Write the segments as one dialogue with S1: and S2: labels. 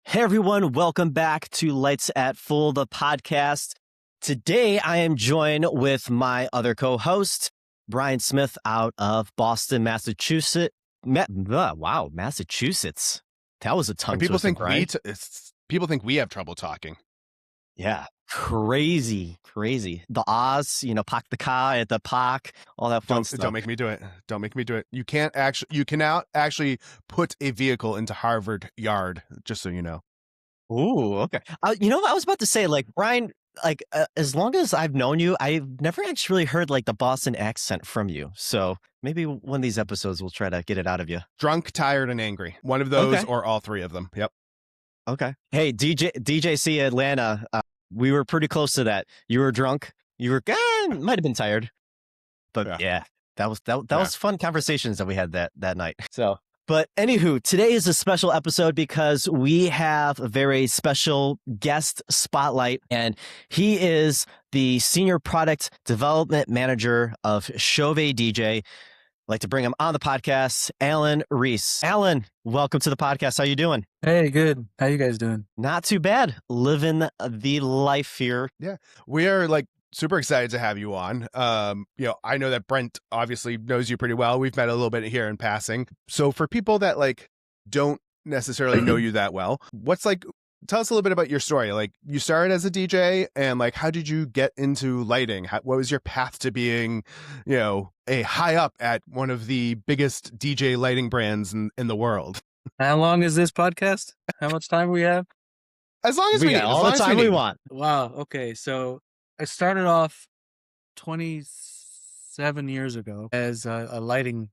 S1: Hey everyone, welcome back to Lights at Full, the podcast. Today I am joined with my other co-host, Brian Smith out of Boston, Massachusetts. Wow, Massachusetts. That was a tongue
S2: And people
S1: twister,
S2: think
S1: Brian.
S2: people think we have trouble talking.
S1: Yeah, crazy. The Oz, Pak the Ka at the Pak, all that fun stuff.
S2: Don't make me do it. Don't make me do it. You cannot actually put a vehicle into Harvard Yard, just so you know.
S1: Ooh, okay. I was about to say, Brian, as long as I've known you, I've never actually heard the Boston accent from you. So maybe one of these episodes we'll try to get it out of you.
S2: Drunk, tired, and angry. One of those,
S1: Okay.
S2: or all three of them. Yep.
S1: Okay. Hey, DJC Atlanta, we were pretty close to that. You were drunk. You were might have been tired, but yeah that was fun conversations that we had that night. So. But anywho, today is a special episode because we have a very special guest spotlight, and he is the Senior Product Development Manager of Chauvet DJ. I'd like to bring him on the podcast, Allan Reiss. Allan, welcome to the podcast. How you doing?
S3: Hey, good. How you guys doing?
S1: Not too bad. Living the life here.
S2: Yeah, we are super excited to have you on. I know that Brent obviously knows you pretty well. We've met a little bit here in passing. So for people that don't necessarily know you that well, tell us a little bit about your story. You started as a DJ, and how did you get into lighting? What was your path to being, a high up at one of the biggest DJ lighting brands in the world?
S3: How long is this podcast? How much time we have?
S2: As long as we need.
S1: All the time we want.
S3: Wow. Okay. So I started off 27 years ago as a lighting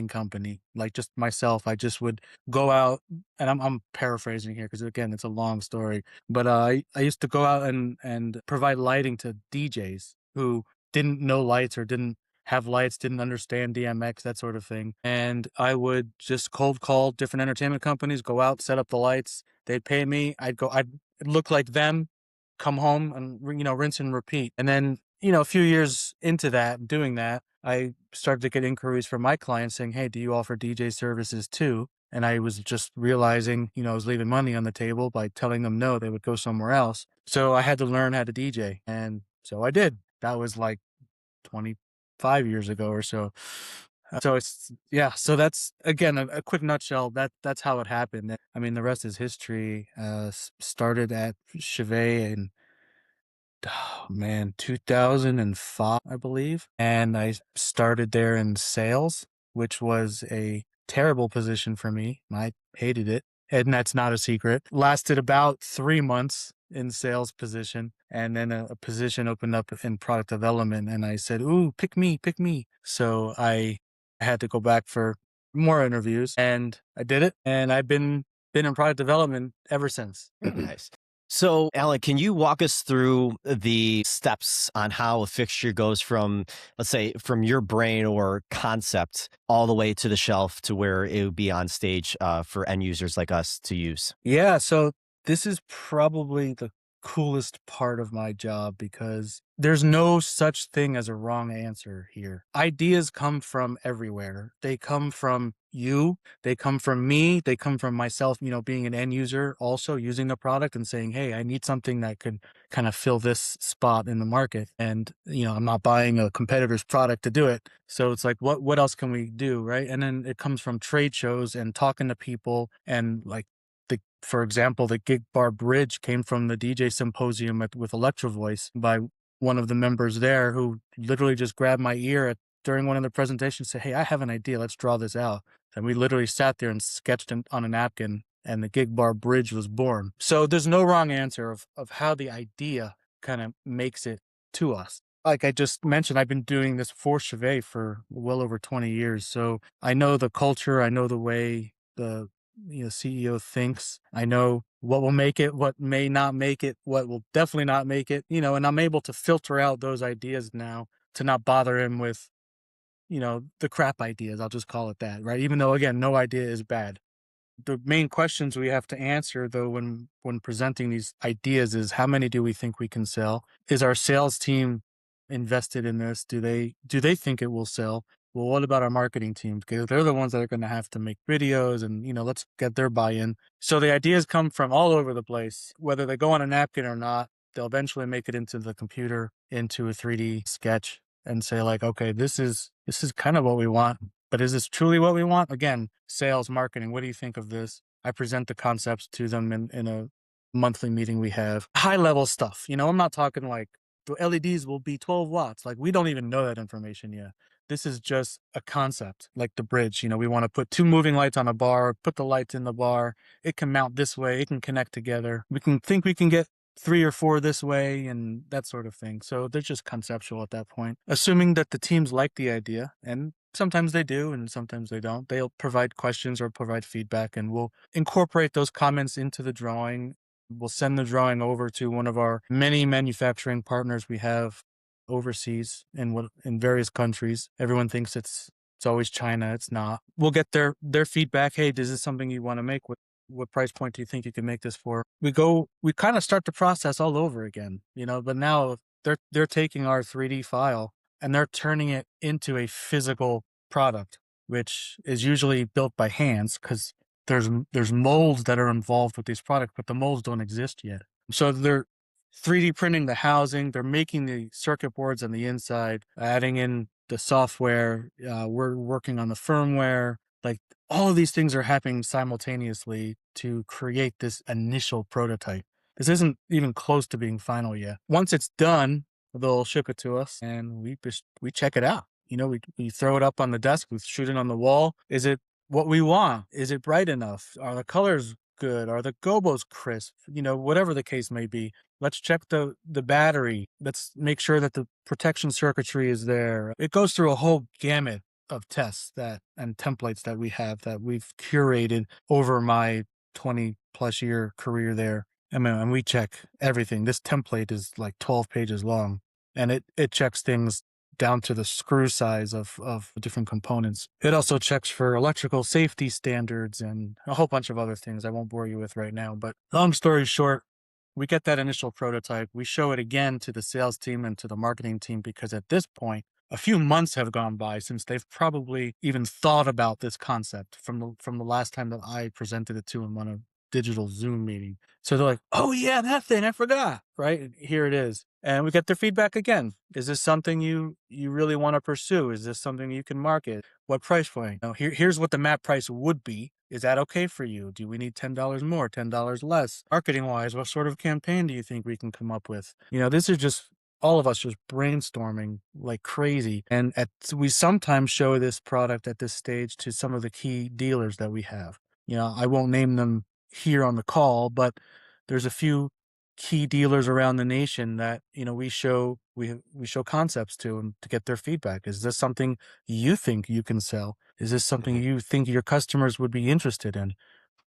S3: company. Just myself, I just would go out, and I'm paraphrasing here because again, it's a long story. But I used to go out and provide lighting to DJs who didn't know lights or didn't have lights, didn't understand DMX, that sort of thing. And I would just cold call different entertainment companies, go out, set up the lights. They'd pay me. I'd look like them, come home and, rinse and repeat. And then, a few years into that, doing that, I started to get inquiries from my clients saying, hey, do you offer DJ services too? And I was just realizing, I was leaving money on the table by telling them no, they would go somewhere else. So I had to learn how to DJ. And so I did. That was 25 years ago or so. So so that's, again, a quick nutshell. That's how it happened. I mean, the rest is history. Started at Chauvet in 2005, I believe. And I started there in sales, which was a terrible position for me. I hated it. And that's not a secret. Lasted about 3 months in sales position. And then a position opened up in product development. And I said, ooh, pick me. So I had to go back for more interviews, and I did it. And I've been in product development ever since.
S1: Nice. So, Allan, can you walk us through the steps on how a fixture goes from, let's say, from your brain or concept all the way to the shelf to where it would be on stage for end users like us to use?
S3: Yeah, so this is probably the coolest part of my job because there's no such thing as a wrong answer here. Ideas come from everywhere. They come from you, they come from me, they come from myself, being an end user, also using the product and saying, hey, I need something that could kind of fill this spot in the market. And, I'm not buying a competitor's product to do it. So it's what else can we do, right? And then it comes from trade shows and talking to people and for example, the Gig Bar Bridge came from the DJ symposium with Electro Voice by one of the members there who literally just grabbed my ear during one of the presentations, said, hey, I have an idea. Let's draw this out. And we literally sat there and sketched on a napkin, and the Gig Bar Bridge was born. So there's no wrong answer of how the idea kind of makes it to us. Like I just mentioned, I've been doing this for Chauvet for well over 20 years. So I know the culture. I know the way the CEO thinks. I know what will make it, what may not make it, what will definitely not make it, and I'm able to filter out those ideas now to not bother him with, the crap ideas. I'll just call it that, right? Even though, again, no idea is bad. The main questions we have to answer, though, when presenting these ideas is, how many do we think we can sell? Is our sales team invested in this? Do they think it will sell? Well, what about our marketing team? Because they're the ones that are going to have to make videos and, let's get their buy-in. So the ideas come from all over the place. Whether they go on a napkin or not, they'll eventually make it into the computer, into a 3D sketch, and say, like, okay, this is kind of what we want. But is this truly what we want? Again, sales, marketing, what do you think of this? I present the concepts to them in a monthly meeting we have. High level stuff. I'm not talking like the LEDs will be 12 watts. Like, we don't even know that information yet. This is just a concept, like the bridge. We want to put 2 moving lights on a bar, put the lights in the bar. It can mount this way. It can connect together. We can get 3 or 4 this way and that sort of thing. So they're just conceptual at that point. Assuming that the teams like the idea, and sometimes they do and sometimes they don't, they'll provide questions or provide feedback, and we'll incorporate those comments into the drawing. We'll send the drawing over to one of our many manufacturing partners we have overseas in various countries. Everyone thinks it's always China. It's not. We'll get their feedback. Hey, is this something you want to make? What price point do you think you can make this for? We kind of start the process all over again, but now they're taking our 3D file and they're turning it into a physical product, which is usually built by hands, because there's molds that are involved with these products, but the molds don't exist yet. So they're 3D printing the housing, they're making the circuit boards on the inside, adding in the software, we're working on the firmware. Like, all of these things are happening simultaneously to create this initial prototype. This isn't even close to being final yet. Once it's done, they'll ship it to us and we check it out. We throw it up on the desk, we shoot it on the wall. Is it what we want? Is it bright enough? Are the colors good? Are the gobos crisp? Whatever the case may be. Let's check the battery. Let's make sure that the protection circuitry is there. It goes through a whole gamut of tests and templates that we have, that we've curated over my 20 plus year career there. And we check everything. This template is like 12 pages long, and it checks things down to the screw size of different components. It also checks for electrical safety standards and a whole bunch of other things I won't bore you with right now. But long story short, we get that initial prototype. We show it again to the sales team and to the marketing team, because at this point, a few months have gone by since they've probably even thought about this concept from the last time that I presented it to them on a digital Zoom meeting. So they're like, oh yeah, that thing, I forgot, right? Here it is. And we get their feedback again. Is this something you really want to pursue? Is this something you can market? What price point? Here's what the map price would be. Is that okay for you? Do we need $10 more, $10 less? Marketing wise, what sort of campaign do you think we can come up with? This is just all of us just brainstorming like crazy. And we sometimes show this product at this stage to some of the key dealers that we have. I won't name them here on the call, but there's a few key dealers around the nation that we show concepts to, and to get their feedback. Is this something you think you can sell? Is this something you think your customers would be interested in?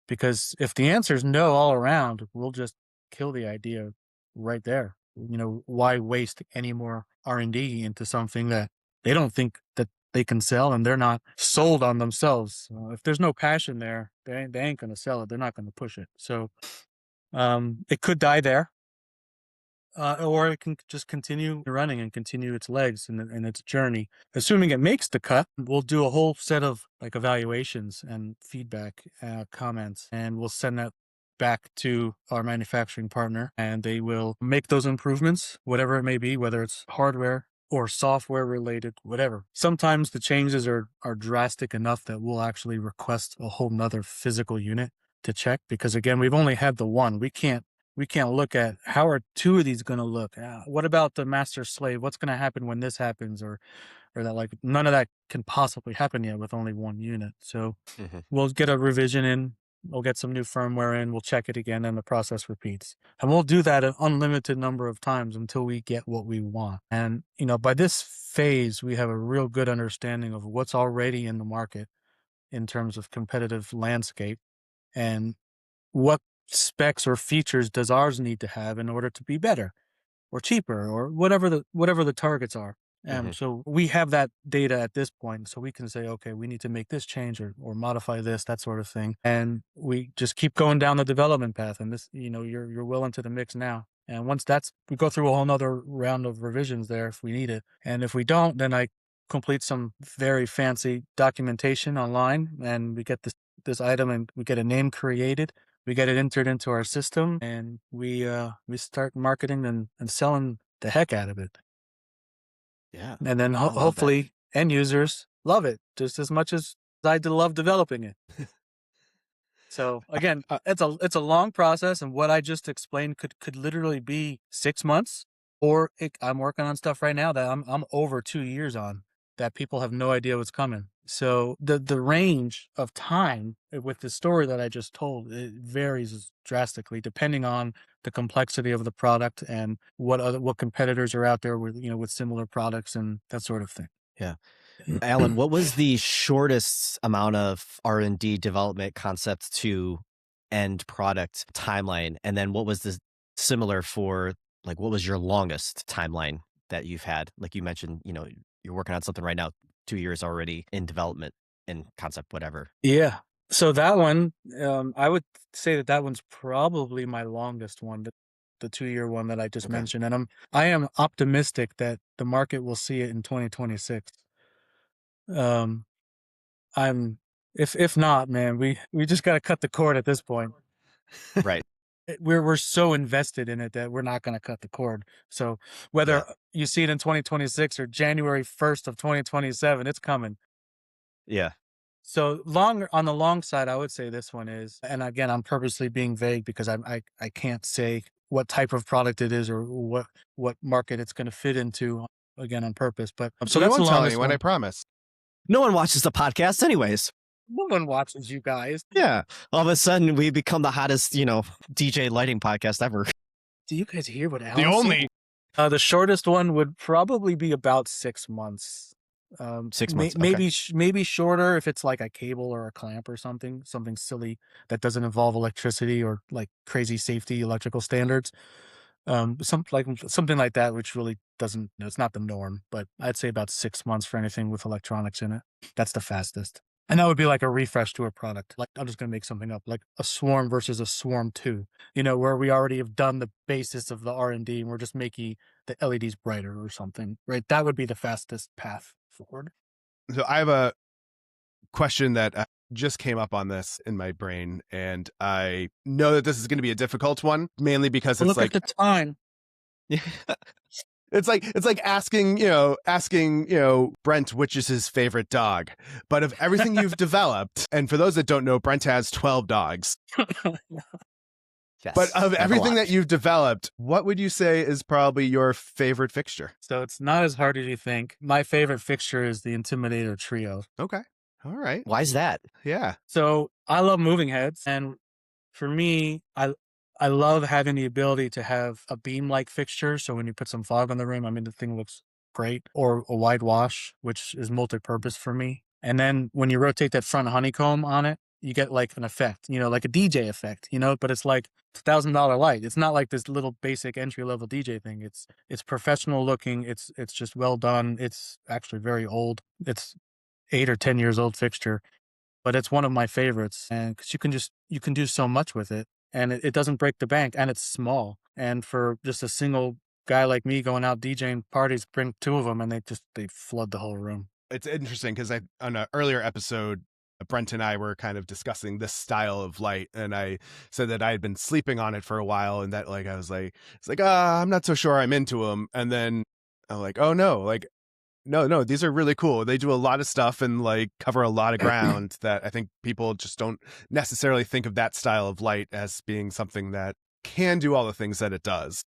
S3: Because if the answer is no all around, we'll just kill the idea right there. Why waste any more R&D into something that they don't think that they can sell, and they're not sold on themselves? If there's no passion there, they ain't going to sell it. They're not going to push it. So it could die there, or it can just continue running and continue its legs and its journey. Assuming it makes the cut, we'll do a whole set of like evaluations and feedback comments, and we'll send that back to our manufacturing partner, and they will make those improvements, whatever it may be, whether it's hardware or software related, whatever. Sometimes the changes are drastic enough that we'll actually request a whole nother physical unit to check, because again, we've only had the one. We can't look at how are 2 of these going to look. What about the master slave? What's going to happen when this happens, or that, like, none of that can possibly happen yet with only one unit. So we'll get a revision in, we'll get some new firmware in, we'll check it again, and the process repeats. And we'll do that an unlimited number of times until we get what we want. And, by this phase, we have a real good understanding of what's already in the market in terms of competitive landscape. and what specs or features does ours need to have in order to be better or cheaper or whatever the targets are. So we have that data at this point, so we can say, okay, we need to make this change or modify this, that sort of thing. And we just keep going down the development path. And this, you're well into the mix now. And once we go through a whole nother round of revisions there if we need it. And if we don't, then I complete some very fancy documentation online, and we get this item and we get a name created. We get it entered into our system, and we start marketing and selling the heck out of it.
S1: Yeah.
S3: And then hopefully end users love it just as much as I love developing it. So again, it's a long process, and what I just explained could literally be 6 months, or I'm working on stuff right now that I'm over 2 years on that people have no idea what's coming. So the range of time with the story that I just told, it varies drastically depending on the complexity of the product and what competitors are out there with with similar products and that sort of thing.
S1: Yeah. Allan, what was the shortest amount of R&D development concept to end product timeline? And then what was the similar for, like, what was your longest timeline that you've had? Like you mentioned, you're working on something right now, 2 years already in development and concept, whatever.
S3: Yeah. So that one, I would say that one's probably my longest one, the 2-year one that I just mentioned. And I am optimistic that the market will see it in 2026. If not, man, we just got to cut the cord at this point.
S1: Right.
S3: We're so invested in it that we're not going to cut the cord. So whether you see it in 2026 or January 1st of 2027, it's coming.
S1: Yeah.
S3: So on the long side, I would say this one is, and again, I'm purposely being vague because I can't say what type of product it is or what market it's going to fit into, again, on purpose. But so
S2: you
S3: that's
S2: won't
S3: the
S2: tell
S3: longest
S2: anyone,
S3: one.
S2: I promise.
S1: No one watches the podcast anyways.
S3: No one watches you guys.
S1: Yeah. All of a sudden we become the hottest, DJ lighting podcast ever.
S3: Do you guys hear what Allan
S2: The only.
S3: The shortest one would probably be about 6 months.
S1: 6 months. Okay.
S3: Maybe shorter if it's like a cable or a clamp or something silly that doesn't involve electricity or like crazy safety electrical standards. Something like that, which really doesn't, it's not the norm, but I'd say about 6 months for anything with electronics in it. That's the fastest. And that would be like a refresh to a product. Like, I'm just going to make something up, like a Swarm versus a Swarm 2, where we already have done the basis of the R&D and we're just making the LEDs brighter or something, right? That would be the fastest path forward.
S2: So I have a question that just came up on this in my brain, and I know that this is going to be a difficult one, mainly because it's
S3: look
S2: like
S3: at the time.
S2: It's like asking Brent which is his favorite dog. But of everything you've developed, and for those that don't know, Brent has 12 dogs.
S1: Yes,
S2: but of everything that you've developed, what would you say is probably your favorite fixture?
S3: So it's not as hard as you think. My favorite fixture is the Intimidator Trio.
S2: Okay. All right.
S1: Why is that?
S2: Yeah.
S3: So I love moving heads, and for me, I love having the ability to have a beam-like fixture. So when you put some fog on the rim, the thing looks great. Or a wide wash, which is multi-purpose for me. And then when you rotate that front honeycomb on it, you get like an effect, like a DJ effect, but it's like $1,000 light. It's not like this little basic entry-level DJ thing. It's professional looking. It's just well done. It's actually very old. It's 8 or 10 years old fixture, but it's one of my favorites. And because you can do so much with it. And it doesn't break the bank, and it's small. And for just a single guy like me going out DJing parties, bring 2 of them, and they flood the whole room.
S2: It's interesting because on an earlier episode, Brent and I were kind of discussing this style of light, and I said that I had been sleeping on it for a while, and that I was like, it's like, I'm not so sure I'm into them. And then I'm like, oh no, no, these are really cool. They do a lot of stuff and cover a lot of ground that I think people just don't necessarily think of that style of light as being something that can do all the things that it does.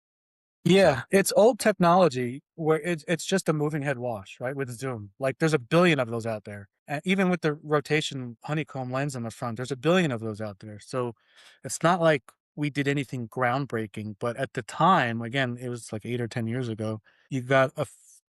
S3: Yeah, it's old technology where it's just a moving head wash, right? With zoom. Like there's a billion of those out there. And even with the rotation honeycomb lens on the front, there's a billion of those out there. So it's not like we did anything groundbreaking, but at the time, again, it was like 8 or 10 years ago, you got a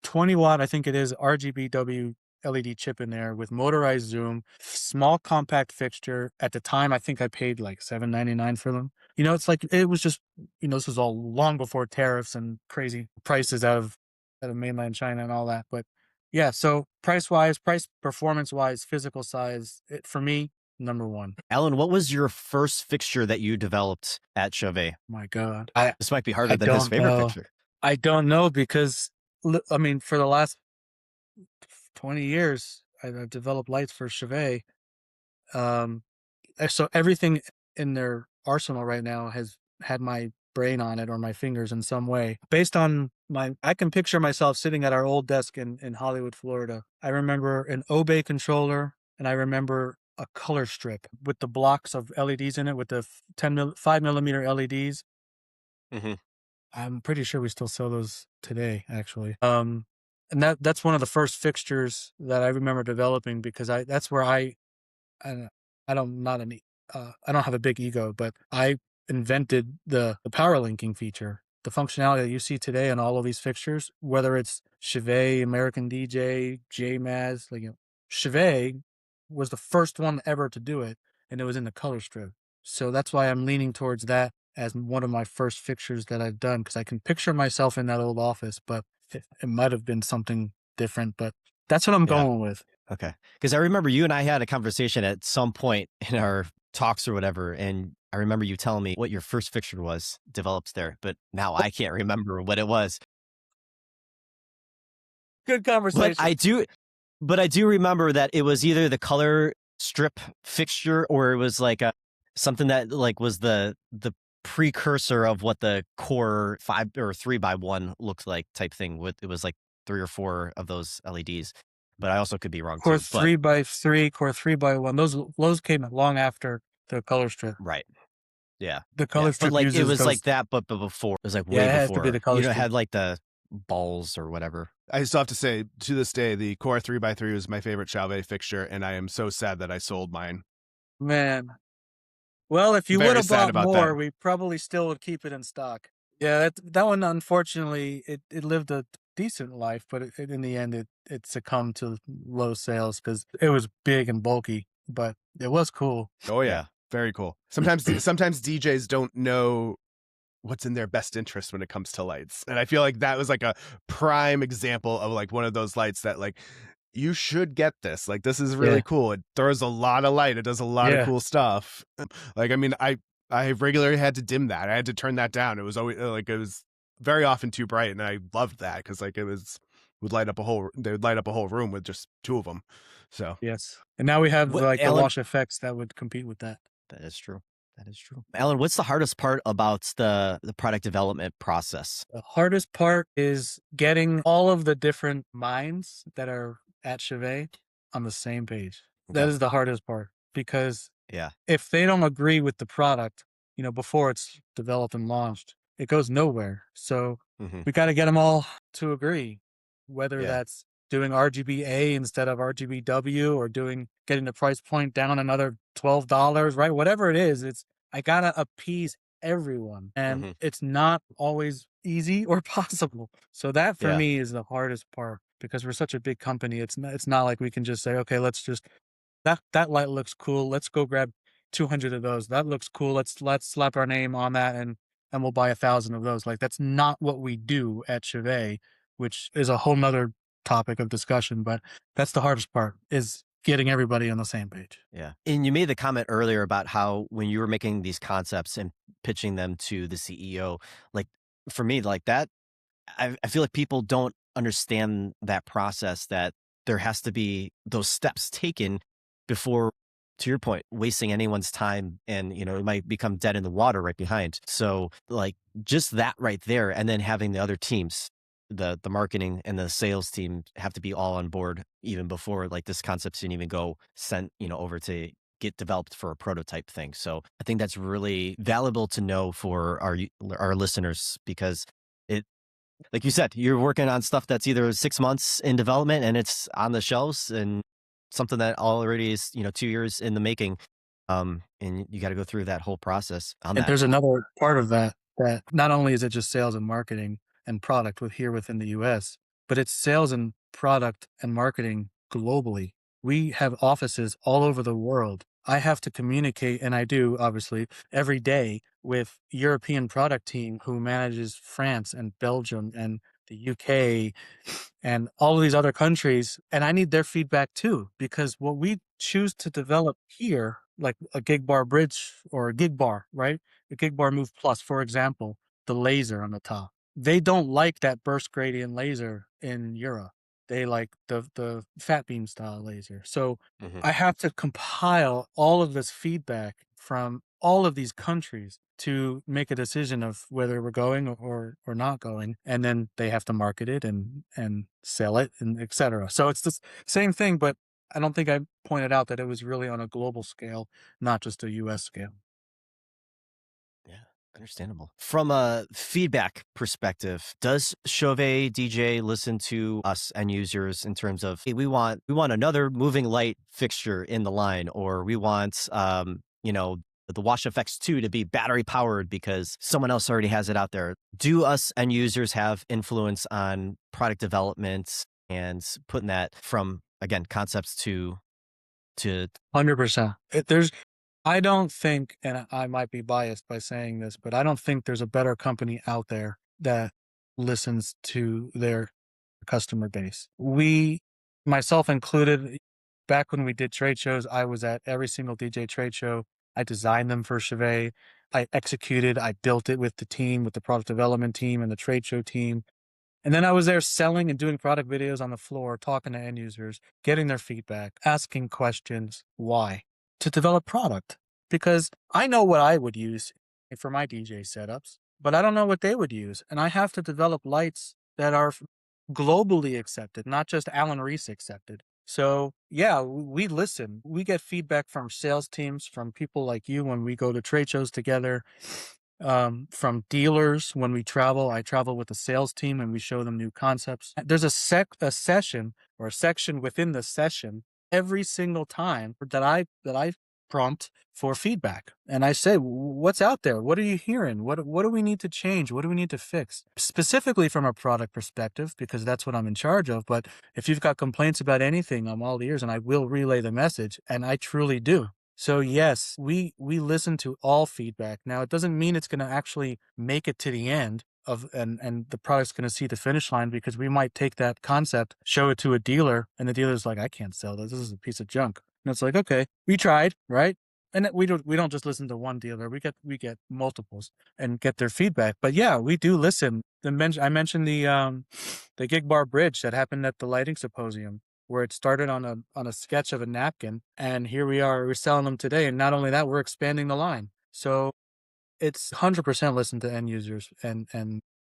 S3: 20 watt, I think it is, RGBW LED chip in there with motorized zoom, small compact fixture. At the time, I think I paid like $7.99 for them. It's like it was just, this was all long before tariffs and crazy prices out of mainland China and all that. But yeah, so price performance wise, physical size, for me, number one.
S1: Allan, what was your first fixture that you developed at Chauvet?
S3: My God,
S1: This might be harder than his favorite fixture.
S3: I don't know because for the last 20 years, I've developed lights for Chauvet. So everything in their arsenal right now has had my brain on it or my fingers in some way. Based on I can picture myself sitting at our old desk in Hollywood, Florida. I remember an Obey controller, and I remember a color strip with the blocks of LEDs in it with the 5 millimeter LEDs.
S1: Mm-hmm.
S3: I'm pretty sure we still sell those today, actually. And that's one of the first fixtures that I remember developing because that's where I don't have a big ego, but I invented the power linking feature, the functionality that you see today on all of these fixtures, whether it's Chauvet, American DJ, JMAZ, Chauvet was the first one ever to do it, and it was in the color strip. So that's why I'm leaning towards that as one of my first fixtures that I've done, because I can picture myself in that old office, but it might have been something different, but that's what I'm going with.
S1: Okay. Because I remember you and I had a conversation at some point in our talks or whatever, and I remember you telling me what your first fixture was developed there, but now I can't remember what it was.
S3: Good conversation.
S1: But I do remember that it was either the color strip fixture or it was like something that like was the precursor of what the core 5 or 3x1 looked like type thing. It was like 3 or 4 of those LEDs. But I also could be wrong
S3: core
S1: too.
S3: 3x3, core 3x1. Those came long after the color strip.
S1: Right. Yeah.
S3: The color strip,
S1: but like
S3: uses
S1: it was
S3: those,
S1: like that, but before it was like way
S3: it had
S1: before.
S3: to be the color
S1: It
S3: strip.
S1: had like the balls or whatever.
S2: I still have to say, to this day, the Core 3x3 was my favorite Chauvet fixture, and I am so sad that I sold mine.
S3: Man. Well, if you would have bought more, we probably still would keep it in stock. Yeah, that one, unfortunately, it lived a decent life, but in the end, it succumbed to low sales because it was big and bulky, but it was cool.
S2: Oh, yeah. Very cool. Sometimes DJs don't know what's in their best interest when it comes to lights. And I feel like that was like a prime example of like one of those lights that like, you should get this. Like, this is really cool. It throws a lot of light. It does a lot of cool stuff. Like, I mean, I regularly had to dim that. I had to turn that down. It was always like, it was very often too bright. And I loved that because like they would light up a whole room with just 2 of them. So,
S3: yes. And now we have the wash effects that would compete with that.
S1: That is true. Allan, what's the hardest part about the product development process?
S3: The hardest part is getting all of the different minds that are at Chauvet on the same page. Okay. That is the hardest part because if they don't agree with the product, before it's developed and launched, it goes nowhere. So we got to get them all to agree, whether that's doing RGBA instead of RGBW or getting the price point down another $12, right? Whatever it is, I gotta appease everyone, and it's not always easy or possible. So that for me is the hardest part because we're such a big company. It's not like we can just say, okay, let's just that light looks cool. Let's go grab 200 of those. That looks cool. Let's slap our name on that and we'll buy 1,000 of those. Like that's not what we do at Chauvet, which is a whole nother topic of discussion, but that's the hardest part is getting everybody on the same page.
S1: Yeah. And you made the comment earlier about how when you were making these concepts and pitching them to the CEO, like for me, like that, I feel like people don't understand that process, that there has to be those steps taken before, to your point, wasting anyone's time and, it might become dead in the water right behind. So like just that right there. And then having the other teams, the marketing and the sales team have to be all on board even before like this concept didn't even go sent, over to get developed for a prototype thing. So I think that's really valuable to know for our listeners because it, like you said, you're working on stuff that's either 6 months in development and it's on the shelves and something that already is, 2 years in the making. And you got to go through that whole process on that.
S3: There's another part of that not only is it just sales and marketing and product within the US, but it's sales and product and marketing globally. We have offices all over the world. I have to communicate, and I do, obviously, every day with European product team who manages France and Belgium and the UK and all of these other countries. And I need their feedback too, because what we choose to develop here, like a gig bar bridge or a gig bar, right? A gig bar move plus, for example, the laser on the top. They don't like that burst gradient laser in Europe. They like the fat beam style laser. So I have to compile all of this feedback from all of these countries to make a decision of whether we're going or not going, and then they have to market it and sell it and etc. So it's the same thing, but I don't think I pointed out that it was really on a global scale, not just a US scale.
S1: Yeah, understandable. From a feedback perspective, does Chauvet DJ listen to us end users in terms of, hey, we want another moving light fixture in the line, or we want the Wash FX 2 to be battery powered because someone else already has it out there? Do us end users have influence on product development and putting that from, again, concepts to
S3: 100%. I don't think, and I might be biased by saying this, but I don't think there's a better company out there that listens to their customer base. We, myself included, back when we did trade shows, I was at every single DJ trade show. I designed them for Chauvet. I executed, I built it with the team, with the product development team and the trade show team. And then I was there selling and doing product videos on the floor, talking to end users, getting their feedback, asking questions. Why? To develop product. Because I know what I would use for my DJ setups, but I don't know what they would use. And I have to develop lights that are globally accepted, not just Allan Reiss accepted. So yeah, we listen. We get feedback from sales teams, from people like you when we go to trade shows together, from dealers when we travel. I travel with the sales team and we show them new concepts. There's a session or a section within the session every single time that I prompt for feedback. And I say, what's out there? What are you hearing? What do we need to change? What do we need to fix? Specifically from a product perspective, because that's what I'm in charge of. But if you've got complaints about anything, I'm all ears and I will relay the message. And I truly do. So yes, we listen to all feedback. Now, it doesn't mean it's going to actually make it to the end of and the product's going to see the finish line, because we might take that concept, show it to a dealer, and the dealer's like, I can't sell this. This is a piece of junk. And it's like, okay, we tried, right? And we don't just listen to one dealer. We get multiples and get their feedback. But yeah, we do listen. I mentioned the gig bar bridge that happened at the lighting symposium, where it started on a sketch of a napkin, and here we are, we're selling them today. And not only that, we're expanding the line. So it's 100% listen to end users and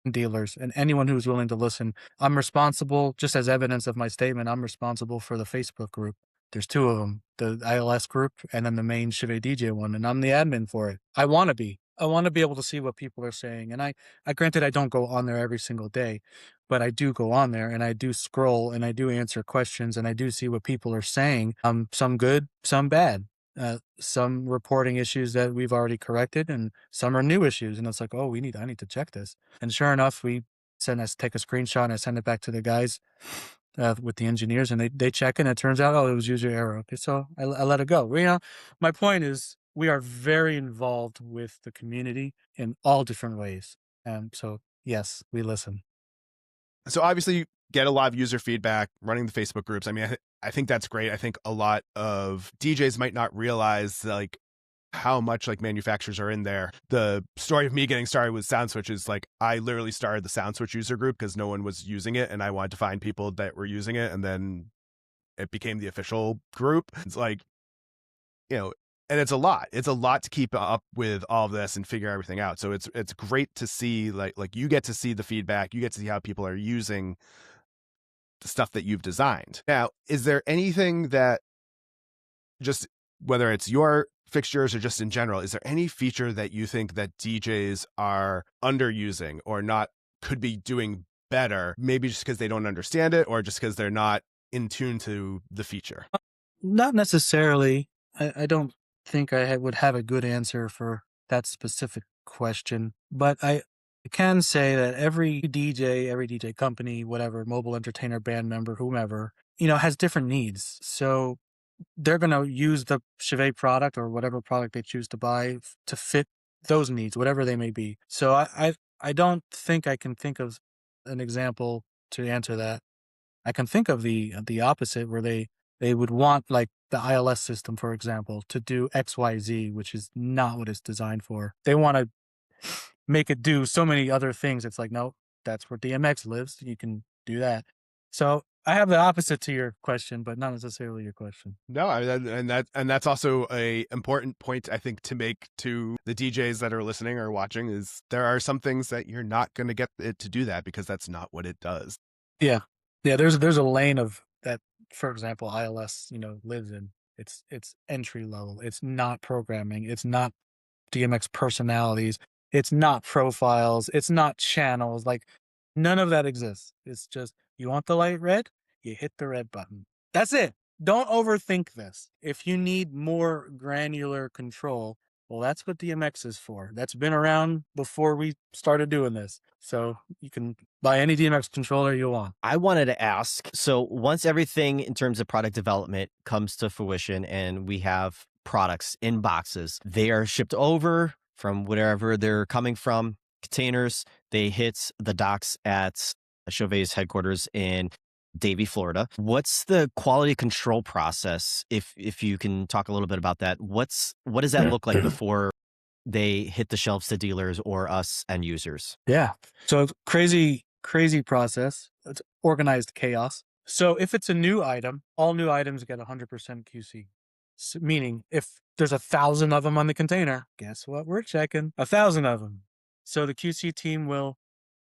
S3: dealers and anyone who's willing to listen. I'm responsible, just as evidence of my statement, I'm responsible for the Facebook group. There's two of them, the ILS group and then the main Chauvet DJ one, and I'm the admin for it. I want to be able to see what people are saying. And I granted, I don't go on there every single day, but I do go on there and I do scroll and I do answer questions and I do see what people are saying. Some good, some bad. Some reporting issues that we've already corrected, and some are new issues. And it's like, oh, I need to check this. And sure enough, take a screenshot and I send it back to the guys with the engineers, and they check it, and it turns out, oh, it was user error. Okay, so I let it go. My point is, we are very involved with the community in all different ways. And so, yes, we listen.
S2: So obviously you get a lot of user feedback running the Facebook groups. I mean, I think that's great. I think a lot of DJs might not realize like how much like manufacturers are in there. The story of me getting started with SoundSwitch is like, I literally started the SoundSwitch user group because no one was using it and I wanted to find people that were using it. And then it became the official group. It's like, and it's a lot to keep up with all of this and figure everything out. So it's great to see like you get to see the feedback, you get to see how people are using the stuff that you've designed. Now, is there anything that, just whether it's your fixtures or just in general, is there any feature that you think that DJs are underusing or not, could be doing better, maybe just because they don't understand it or just because they're not in tune to the feature?
S3: Not necessarily. I don't think I would have a good answer for that specific question, but I can say that every DJ company, whatever, mobile entertainer, band member, whomever, has different needs. So they're going to use the Chauvet product or whatever product they choose to buy to fit those needs, whatever they may be. So I don't think I can think of an example to answer that. I can think of the opposite, where they would want, like, the ILS system, for example, to do XYZ, which is not what it's designed for. They want to make it do so many other things. It's like, no, that's where DMX lives. You can do that. So I have the opposite to your question, but not necessarily your question.
S2: No, and that's also a important point, I think, to make to the DJs that are listening or watching, is there are some things that you're not going to get it to do that, because that's not what it does.
S3: Yeah. There's a lane of that, for example, ILS, lives in. It's entry level. It's not programming. It's not DMX personalities. It's not profiles. It's not channels. Like, none of that exists. It's just, you want the light red, you hit the red button. That's it. Don't overthink this. If you need more granular control, well, that's what DMX is for. That's been around before we started doing this. So you can buy any DMX controller you want.
S1: I wanted to ask, so once everything in terms of product development comes to fruition and we have products in boxes, they are shipped over from wherever they're coming from, containers, they hit the docks at Chauvet's headquarters in Davie, Florida. What's the quality control process? If you can talk a little bit about that, what does that look like before they hit the shelves to dealers or us end users?
S3: Yeah. So crazy process. It's organized chaos. So if it's a new item, all new items get 100% QC. So, meaning if there's 1,000 of them on the container, guess what? We're checking 1,000 of them. So the QC team will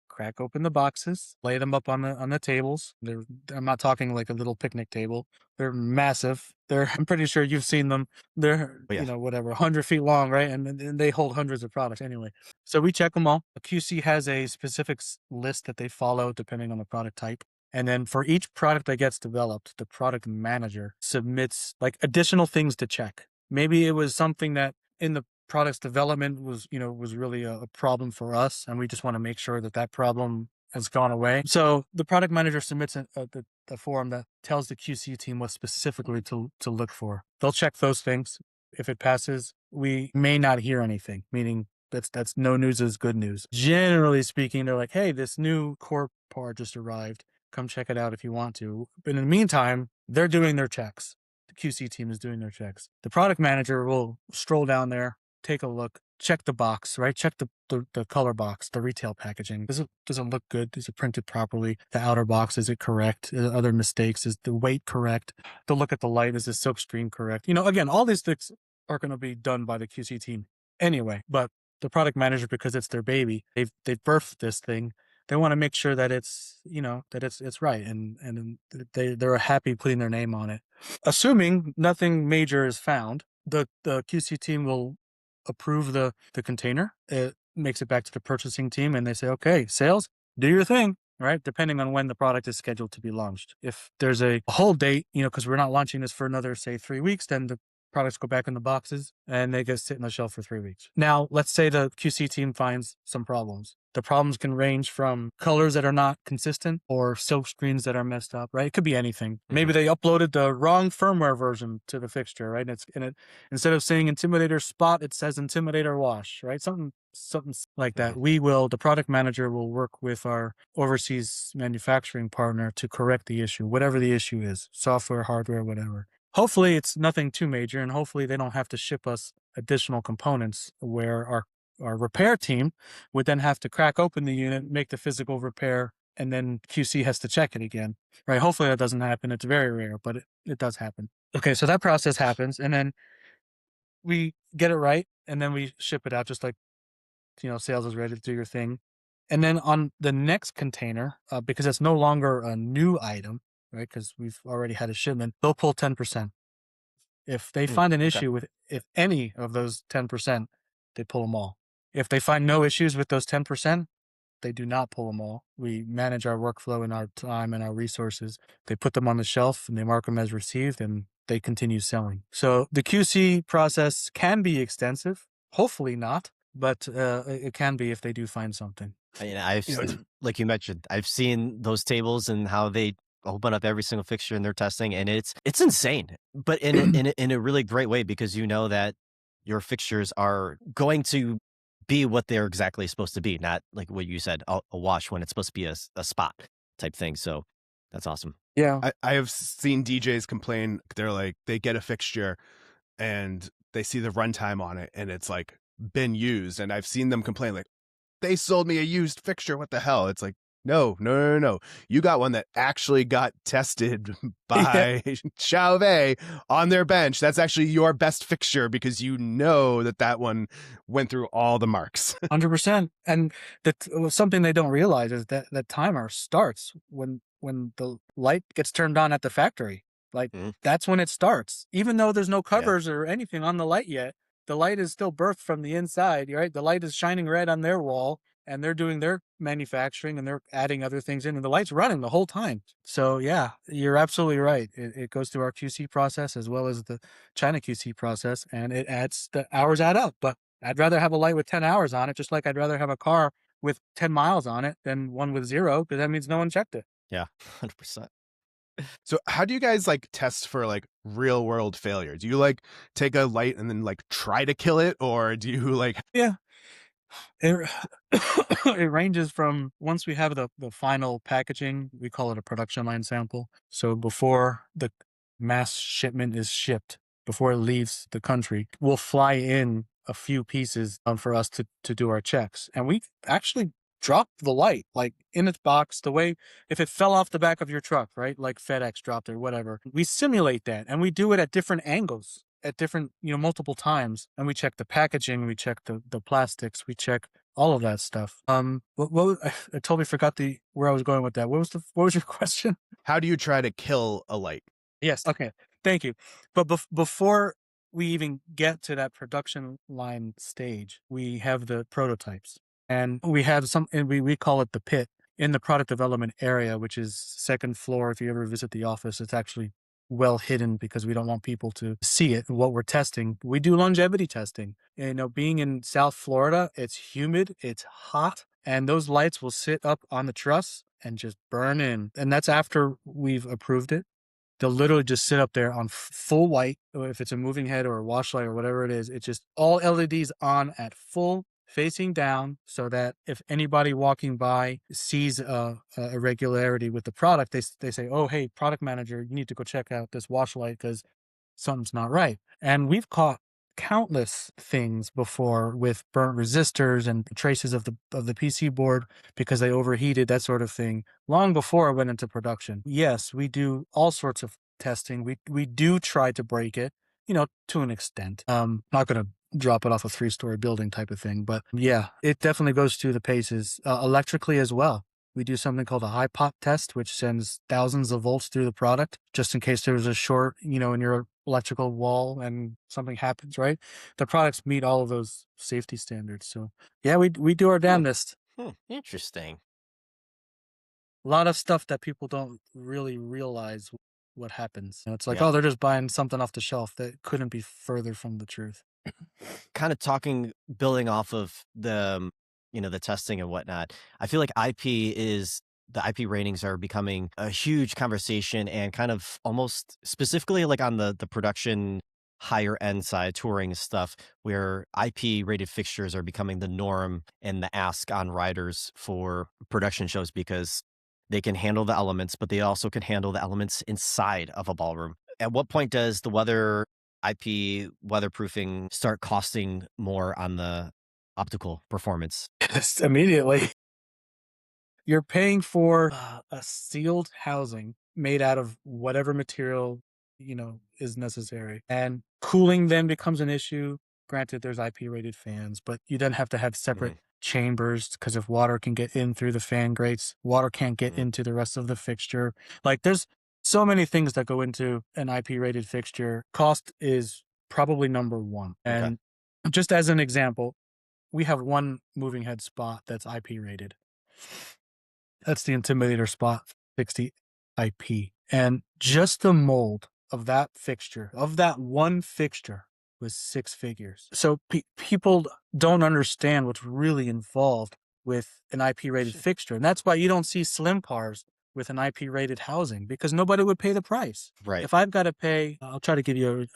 S3: crack open the boxes, lay them up on the tables. I'm not talking like a little picnic table. They're massive. I'm pretty sure you've seen them. They're,
S1: Oh, yeah.
S3: whatever, 100 feet long, right? And they hold hundreds of products anyway. So we check them all. A QC has a specific list that they follow depending on the product type. And then for each product that gets developed, the product manager submits like additional things to check. Maybe it was something that in the product's development was really a problem for us, and we just want to make sure that problem has gone away. So the product manager submits a form that tells the QC team what specifically to look for. They'll check those things. If it passes, we may not hear anything, meaning that's no news is good news. Generally speaking, they're like, hey, this new core part just arrived. Come check it out if you want to. But in the meantime, they're doing their checks. The QC team is doing their checks. The product manager will stroll down there, take a look, check the box, right? Check the color box, the retail packaging. Does it look good? Is it printed properly? The outer box, is it correct? Other mistakes? Is the weight correct? To look at the light, is the silk screen correct? Again, all these things are going to be done by the QC team anyway. But the product manager, because it's their baby, they've birthed this thing. They want to make sure that it's it's right, and they're happy putting their name on it. Assuming nothing major is found, the QC team will approve the container. It makes it back to the purchasing team, and they say, okay, sales, do your thing, right? Depending on when the product is scheduled to be launched. If there's a whole date, because we're not launching this for another, say, 3 weeks, then the products go back in the boxes and they just sit on the shelf for 3 weeks. Now, let's say the QC team finds some problems. The problems can range from colors that are not consistent or silk screens that are messed up, right? It could be anything. Maybe they uploaded the wrong firmware version to the fixture, right? And instead of saying Intimidator Spot, it says Intimidator Wash, right? Something like that. The product manager will work with our overseas manufacturing partner to correct the issue, whatever the issue is, software, hardware, whatever. Hopefully it's nothing too major, and hopefully they don't have to ship us additional components where our repair team would then have to crack open the unit, make the physical repair, and then QC has to check it again, right? Hopefully that doesn't happen. It's very rare, but it does happen. Okay, so that process happens, and then we get it right, and then we ship it out just like, sales is ready to do your thing. And then on the next container, because it's no longer a new item, right? Because we've already had a shipment, they'll pull 10%. If they find an issue with any of those 10%, they pull them all. If they find no issues with those 10%, they do not pull them all. We manage our workflow and our time and our resources. They put them on the shelf and they mark them as received, and they continue selling. So the QC process can be extensive. Hopefully not, but it can be if they do find something.
S1: Like you mentioned, I've seen those tables and how they open up every single fixture in their testing, and it's insane, but in a really great way, because you know that your fixtures are going to be what they're exactly supposed to be, not like what you said, a wash when it's supposed to be a spot type thing. So that's awesome.
S3: Yeah.
S2: I have seen DJs complain. They're like, they get a fixture and they see the runtime on it and it's like been used. And I've seen them complain like, they sold me a used fixture. What the hell? It's like, no. You got one that actually got tested by Chauvet on their bench. That's actually your best fixture because you know that one went through all the marks.
S3: 100%. And something they don't realize is that the timer starts when the light gets turned on at the factory. Like that's when it starts. Even though there's no covers or anything on the light yet, the light is still birthed from the inside, right? The light is shining red on their wall and they're doing their manufacturing and they're adding other things in and the light's running the whole time. So yeah, you're absolutely right. It goes through our QC process as well as the China QC process, and the hours add up. But I'd rather have a light with 10 hours on it, just like I'd rather have a car with 10 miles on it than one with 0, because that means no one checked it.
S1: Yeah, 100%.
S2: So how do you guys like test for like real world failure? Do you like take a light and then like try to kill it, or do you like?
S3: Yeah, it, it ranges from, once we have the final packaging, we call it a production line sample. So before the mass shipment is shipped, before it leaves the country, we'll fly in a few pieces for us to do our checks. And we actually drop the light like in its box, the way if it fell off the back of your truck, right? Like FedEx dropped it or whatever. We simulate that and we do it at different angles, at different, multiple times. And we check the packaging, we check the plastics, we check all of that stuff. What I totally forgot where I was going with that. What was your question?
S2: How do you try to kill a light?
S3: Yes. Okay. Thank you. But before we even get to that production line stage, we have the prototypes, and we have and we call it the pit in the product development area, which is second floor. If you ever visit the office, it's actually well hidden because we don't want people to see it. What we're testing, we do longevity testing. Being in South Florida, it's humid, it's hot, and those lights will sit up on the truss and just burn in. And that's after we've approved it. They'll literally just sit up there on full white, or if it's a moving head or a wash light or whatever it is, it's just all LEDs on at full, facing down, so that if anybody walking by sees a irregularity with the product, they say, oh, hey, product manager, you need to go check out this wash light because something's not right. And we've caught countless things before with burnt resistors and traces of the PC board because they overheated, that sort of thing, long before it went into production. Yes, we do all sorts of testing. We do try to break it, to an extent. Not going to drop it off a 3-story building type of thing, but yeah, it definitely goes through the paces electrically as well. We do something called a high pop test, which sends thousands of volts through the product just in case there's a short, in your electrical wall and something happens, right? The products meet all of those safety standards. So yeah, we do our damnedest.
S1: Interesting.
S3: A lot of stuff that people don't really realize what happens. It's like, oh, they're just buying something off the shelf. That couldn't be further from the truth.
S1: Kind of building off of the the testing and whatnot, I feel like the IP ratings are becoming a huge conversation, and kind of almost specifically like on the production higher end side, touring stuff, where IP rated fixtures are becoming the norm and the ask on riders for production shows, because they can handle the elements, but they also can handle the elements inside of a ballroom. At what point does the IP weatherproofing start costing more on the optical performance?
S3: Yes, immediately. You're paying for a sealed housing made out of whatever material, is necessary. And cooling then becomes an issue. Granted, there's IP rated fans, but you then have to have separate chambers, because if water can get in through the fan grates, water can't get into the rest of the fixture. Like, there's so many things that go into an IP rated fixture. Cost is probably number one. And just as an example, we have one moving head spot that's IP rated. That's the Intimidator Spot 60 IP. And just the mold of that fixture, of that one fixture, was 6 figures. So people don't understand what's really involved with an IP rated fixture. And that's why you don't see slim cars with an IP rated housing because nobody would pay the price.
S1: Right.
S3: If I've got to pay, I'll try to give you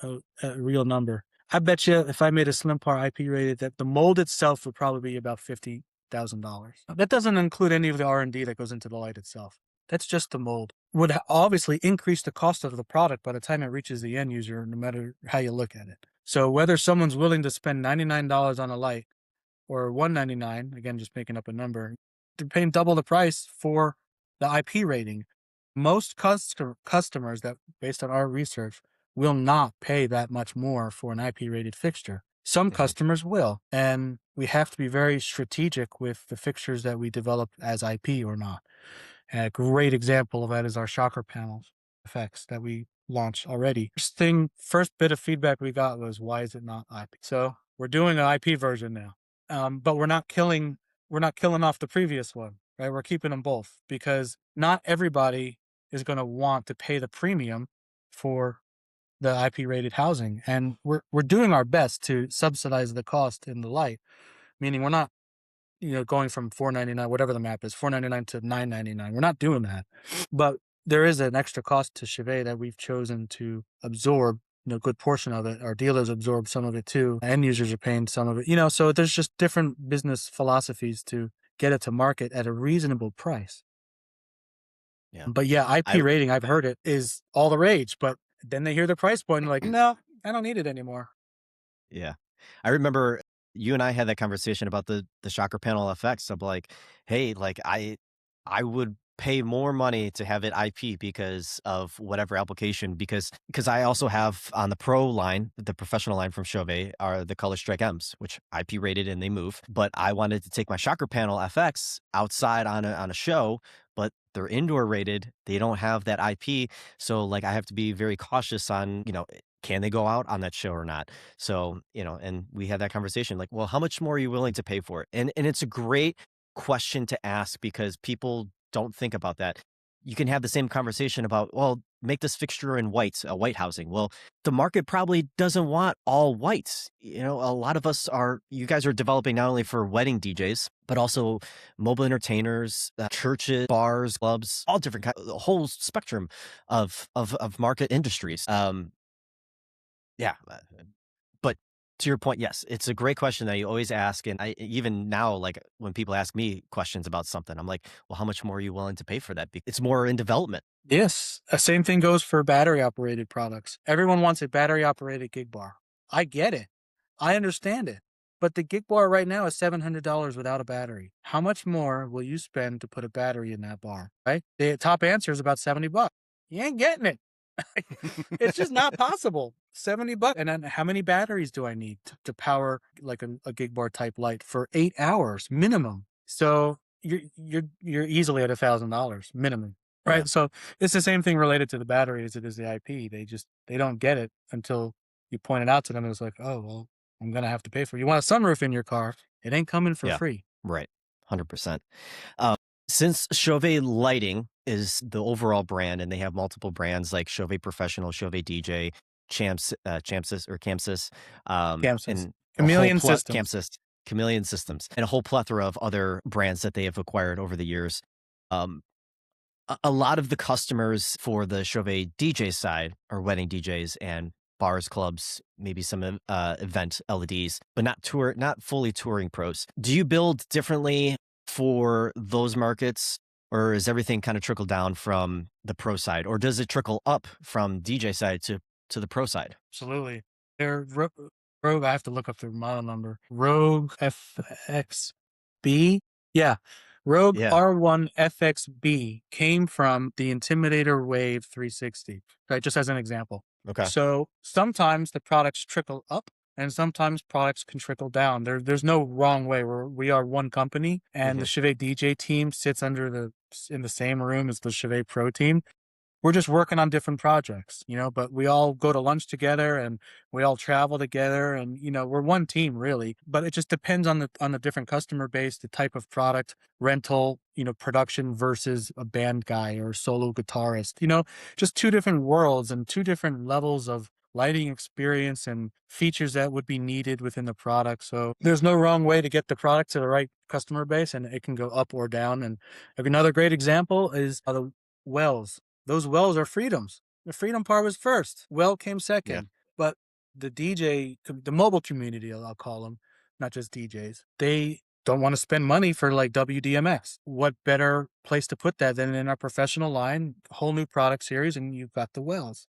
S3: a real number. I bet you if I made a slim par IP rated, that the mold itself would probably be about $50,000. That doesn't include any of the R&D that goes into the light itself. That's just the mold. Would obviously increase the cost of the product by the time it reaches the end user, no matter how you look at it. So whether someone's willing to spend $99 on a light or $199, again, just making up a number, they're paying double the price for the IP rating. Most customers that, based on our research, will not pay that much more for an IP rated fixture. Some customers will, and we have to be very strategic with the fixtures that we develop as IP or not. And a great example of that is our shocker panels effects that we launched already. First bit of feedback we got was, why is it not IP? So we're doing an IP version now, but we're not killing off the previous one, right? We're keeping them both because not everybody is going to want to pay the premium for the IP rated housing. And we're doing our best to subsidize the cost in the light, meaning we're not, going from $499, whatever the map is, $499 to $999. We're not doing that. But there is an extra cost to Chauvet that we've chosen to absorb, a good portion of it. Our dealers absorb some of it too. End users are paying some of it, so there's just different business philosophies to get it to market at a reasonable price.
S1: Yeah.
S3: But yeah, IP rating, I've heard it, is all the rage, but then they hear the price point and like, no, I don't need it anymore.
S1: Yeah. I remember you and I had that conversation about the shocker panel effects of like, hey, like I would pay more money to have it IP because of whatever application, because I also have on the pro line, the professional line from Chauvet, are the Color Strike M's, which IP rated and they move. But I wanted to take my shocker panel FX outside on a show, but they're indoor rated. They don't have that IP. So like I have to be very cautious on, can they go out on that show or not? So, and we had that conversation like, well, how much more are you willing to pay for it? And it's a great question to ask because people don't think about that. You can have the same conversation about, well, make this fixture in white, a white housing. Well, the market probably doesn't want all whites. A lot of you guys are developing not only for wedding DJs, but also mobile entertainers, churches, bars, clubs, all different kinds, the whole spectrum of market industries. Yeah. But to your point, yes, it's a great question that you always ask. And I, even now, like when people ask me questions about something, I'm like, well, how much more are you willing to pay for that? It's more in development.
S3: Yes. Same thing goes for battery operated products. Everyone wants a battery operated gig bar. I get it. I understand it. But the gig bar right now is $700 without a battery. How much more will you spend to put a battery in that bar, right? The top answer is about $70. You ain't getting it. It's just not possible. $70. And then how many batteries do I need to power like a gig bar type light for 8 hours minimum? So you're easily at $1,000 minimum, right?
S1: Yeah.
S3: So it's the same thing related to the battery as it is the IP. They don't get it until you point it out to them. It's like, oh, well, I'm going to have to pay for it. You want a sunroof in your car. It ain't coming for free.
S1: Right. 100%. Since Chauvet Lighting is the overall brand, and they have multiple brands like Chauvet Professional, Chauvet DJ, Champs, Camsys, and
S3: Chameleon Systems.
S1: Camsys, Chameleon Systems, and a whole plethora of other brands that they have acquired over the years. A lot of the customers for the Chauvet DJ side are wedding DJs and bars, clubs, maybe some event LEDs, but not fully touring pros. Do you build differently for those markets, or is everything kind of trickled down from the pro side, or does it trickle up from DJ side to the pro side?
S3: Absolutely. They're Rogue. I have to look up the model number. Rogue FXB. Yeah. Rogue R1 FXB came from the Intimidator Wave 360, right? Just as an example.
S1: Okay.
S3: So sometimes the products trickle up and sometimes products can trickle down. There's no wrong way. We are one company, and the Chauvet DJ team sits in the same room as the Chauvet Pro team. We're just working on different projects, but we all go to lunch together and we all travel together, and, we're one team really, but it just depends on the different customer base, the type of product, rental, production versus a band guy or solo guitarist, just two different worlds and two different levels of lighting experience and features that would be needed within the product. So there's no wrong way to get the product to the right customer base, and it can go up or down. And another great example is the wells. Those wells are freedoms. The freedom part was first. Well came second.
S1: Yeah.
S3: But the mobile community, I'll call them, not just DJs, they don't want to spend money for like WDMX. What better place to put that than in our professional line, whole new product series, and you've got the wells.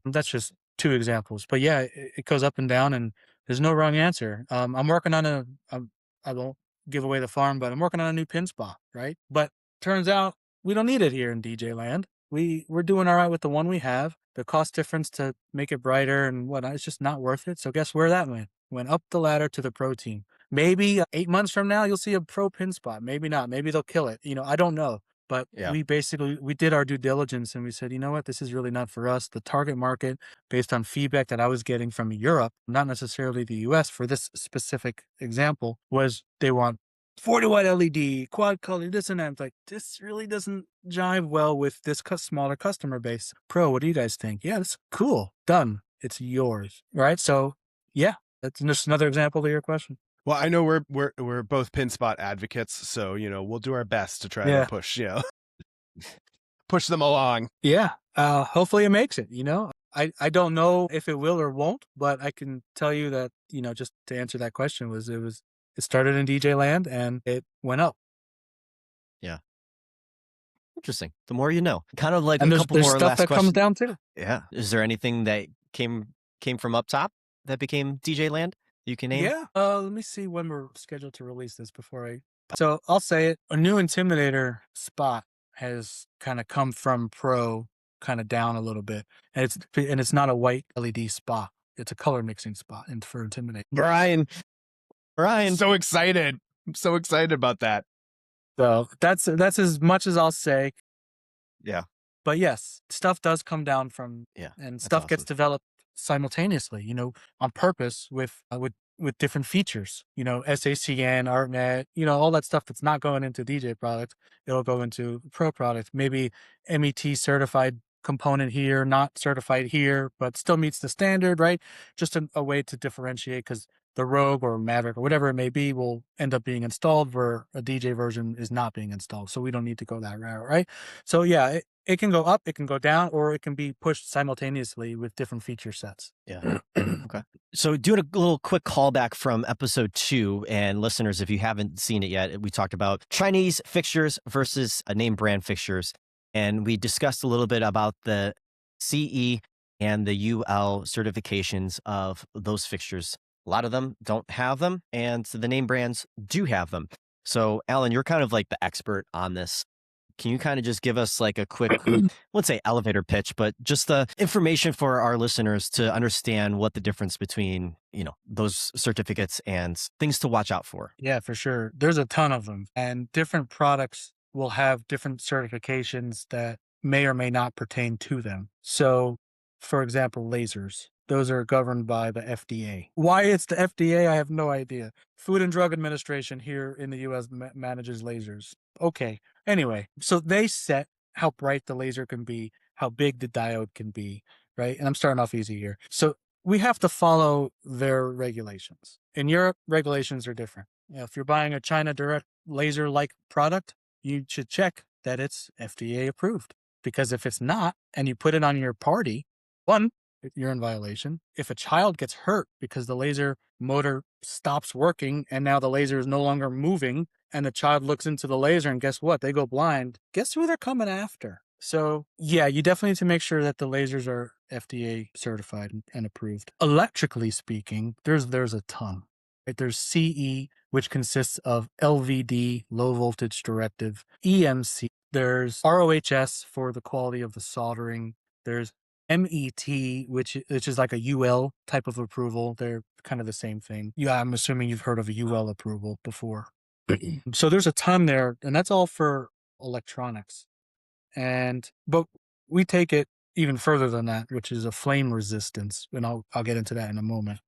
S3: That's just 2 examples. But yeah, it goes up and down, and there's no wrong answer. I'm working on I won't give away the farm, but I'm working on a new pin spot, right? But turns out we don't need it here in DJ land. We're doing all right with the one we have. The cost difference to make it brighter and whatnot, it's just not worth it. So guess where that went? Went up the ladder to the pro team. Maybe 8 months from now, you'll see a pro pin spot. Maybe not. Maybe they'll kill it. I don't know. But
S1: Yeah.
S3: we did our due diligence and we said, you know what, this is really not for us. The target market, based on feedback that I was getting from Europe, not necessarily the US for this specific example, was they want 40 watt LED, quad color, this and that. It's like, this really doesn't jive well with this smaller customer base. Pro, what do you guys think? Yeah, that's cool. Done. It's yours. Right? So yeah, that's just another example of your question.
S2: Well, I know we're both pin spot advocates, so we'll do our best to try to push push them along.
S3: Yeah. Hopefully it makes it. I don't know if it will or won't, but I can tell you that just to answer that question it started in DJ land and it went up.
S1: Yeah. Interesting. The more you know. Kind of like
S3: and
S1: a
S3: there's
S1: couple more
S3: stuff
S1: last
S3: that
S1: questions.
S3: comes down too.
S1: Yeah. Is there anything that came from up top that became DJ land you can name?
S3: Yeah. Let me see when we're scheduled to release this so I'll say it. A new Intimidator spot has kind of come from Pro kind of down a little bit. And it's not a white LED spot. It's a color mixing spot for Intimidator.
S1: Brian.
S2: So excited. I'm so excited about that.
S3: So that's as much as I'll say.
S1: Yeah.
S3: But yes, stuff does come down from and stuff gets developed simultaneously, on purpose with different features, SACN, ArtNet, all that stuff that's not going into DJ product, it'll go into Pro product. Maybe MET certified component here, not certified here, but still meets the standard, right? Just a way to differentiate, because the Rogue or Maverick or whatever it may be will end up being installed where a DJ version is not being installed. So we don't need to go that route, right? So yeah, it can go up, it can go down, or it can be pushed simultaneously with different feature sets.
S1: Yeah. Okay. So doing a little quick callback from episode 2, and listeners, if you haven't seen it yet, we talked about Chinese fixtures versus name brand fixtures. And we discussed a little bit about the CE and the UL certifications of those fixtures. A lot of them don't have them, and the name brands do have them. So, Allan, you're kind of like the expert on this. Can you kind of just give us like a quick, I wouldn't say elevator pitch, but just the information for our listeners to understand what the difference between, those certificates and things to watch out for?
S3: Yeah, for sure. There's a ton of them, and different products will have different certifications that may or may not pertain to them. So, for example, lasers. Those are governed by the FDA. Why it's the FDA, I have no idea. Food and Drug Administration here in the US manages lasers. Okay. Anyway, so they set how bright the laser can be, how big the diode can be, right? And I'm starting off easy here. So we have to follow their regulations. In Europe, regulations are different. If you're buying a China Direct laser-like product, you should check that it's FDA approved. Because if it's not, and you put it on your party, one, you're in violation. If a child gets hurt because the laser motor stops working and now the laser is no longer moving, and the child looks into the laser and guess what? They go blind. Guess who they're coming after? So yeah, you definitely need to make sure that the lasers are FDA certified and approved. Electrically speaking, there's a ton. Right? There's CE, which consists of LVD, low voltage directive, EMC. There's ROHS for the quality of the soldering. There's MET, which is like a UL type of approval. They're kind of the same thing. Yeah, I'm assuming you've heard of a UL approval before. So there's a ton there, and that's all for electronics. But we take it even further than that, which is a flame resistance, and I'll get into that in a moment.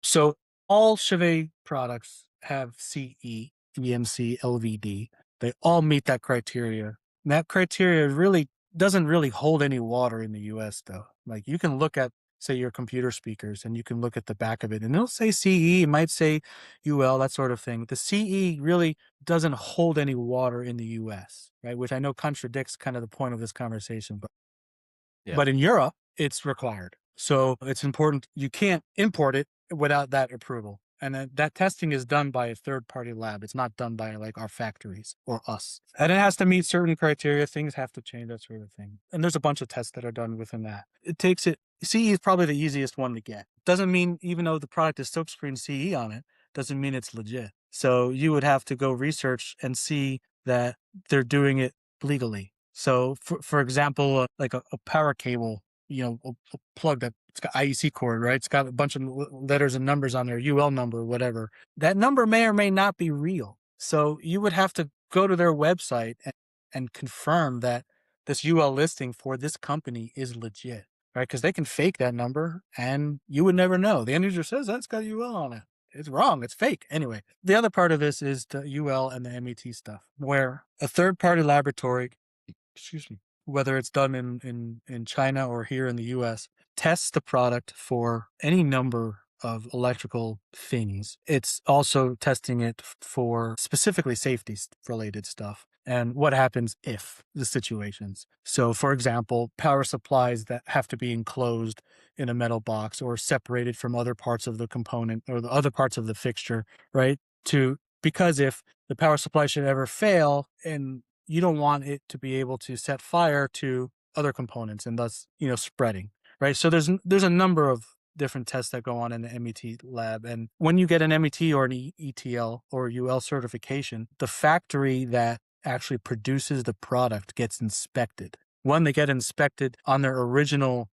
S3: So all Chauvet products have CE, EMC, LVD. They all meet that criteria. And that criteria really doesn't really hold any water in the US though. Like you can look at say your computer speakers, and you can look at the back of it, and it'll say CE, it might say UL, that sort of thing. The CE really doesn't hold any water in the US, right? Which I know contradicts kind of the point of this conversation, but in Europe, it's required. So it's important. You can't import it without that approval. And that testing is done by a third-party lab. It's not done by like our factories or us. And it has to meet certain criteria. Things have to change, that sort of thing. And there's a bunch of tests that are done within that. CE is probably the easiest one to get. Doesn't mean, even though the product is silkscreen CE on it, doesn't mean it's legit. So you would have to go research and see that they're doing it legally. So for example, like a power cable, a plug that it's got IEC cord, right? It's got a bunch of letters and numbers on there, UL number, whatever. That number may or may not be real. So you would have to go to their website and confirm that this UL listing for this company is legit, right? Because they can fake that number and you would never know. The end user says that's got UL on it. It's wrong. It's fake. Anyway, the other part of this is the UL and the MET stuff, where a third-party laboratory, whether it's done in China or here in the US, tests the product for any number of electrical things. It's also testing it for specifically safety related stuff and what happens if the situations. So for example, power supplies that have to be enclosed in a metal box or separated from other parts of the component or the other parts of the fixture, right? Because if the power supply should ever fail and you don't want it to be able to set fire to other components and thus, spreading, right? So there's a number of different tests that go on in the MET lab. And when you get an MET or an ETL or UL certification, the factory that actually produces the product gets inspected. One, they get inspected on their original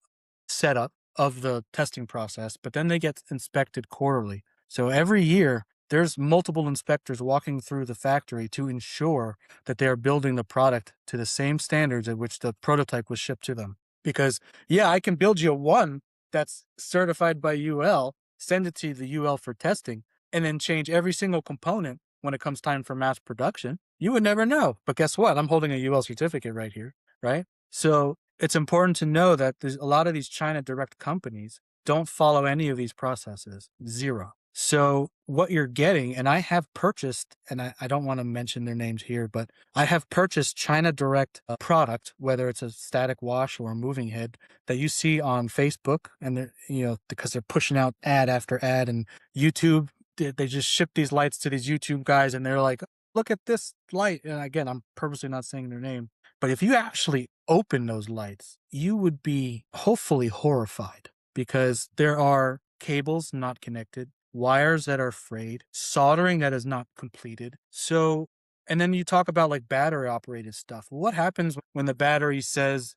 S3: setup of the testing process, but then they get inspected quarterly. So every year, there's multiple inspectors walking through the factory to ensure that they are building the product to the same standards at which the prototype was shipped to them. Because, I can build you one that's certified by UL, send it to the UL for testing, and then change every single component when it comes time for mass production. You would never know. But guess what? I'm holding a UL certificate right here, right? So it's important to know that there's a lot of these China direct companies don't follow any of these processes. Zero. So what you're getting, and I have purchased, and I don't want to mention their names here, but I have purchased China Direct product, whether it's a static wash or a moving head that you see on Facebook, and they're, because they're pushing out ad after ad, and YouTube, they just ship these lights to these YouTube guys, and they're like, look at this light. And again, I'm purposely not saying their name, but if you actually open those lights, you would be hopefully horrified because there are cables not connected, wires that are frayed, soldering that is not completed. So, and then you talk about like battery operated stuff. What happens when the battery says,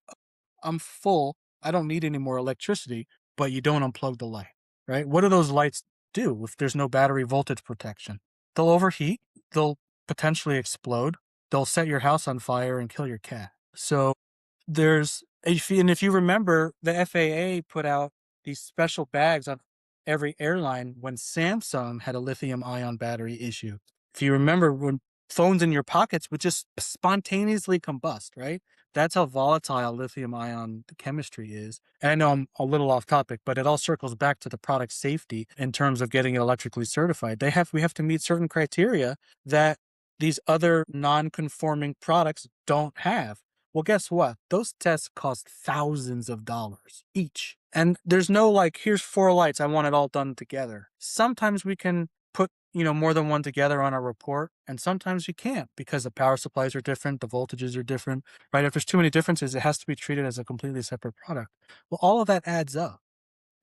S3: I'm full, I don't need any more electricity, but you don't unplug the light, right? What do those lights do if there's no battery voltage protection? They'll overheat, they'll potentially explode, they'll set your house on fire and kill your cat. So if you remember, the FAA put out these special bags on every airline when Samsung had a lithium ion battery issue. If you remember, when phones in your pockets would just spontaneously combust, right? That's how volatile lithium ion chemistry is. And I know I'm a little off topic, but it all circles back to the product safety in terms of getting it electrically certified. We have to meet certain criteria that these other non-conforming products don't have. Well, guess what? Those tests cost thousands of dollars each. And there's no like, here's 4 lights, I want it all done together. Sometimes we can put, more than one together on a report, and sometimes you can't because the power supplies are different, the voltages are different, right? If there's too many differences, it has to be treated as a completely separate product. Well, all of that adds up.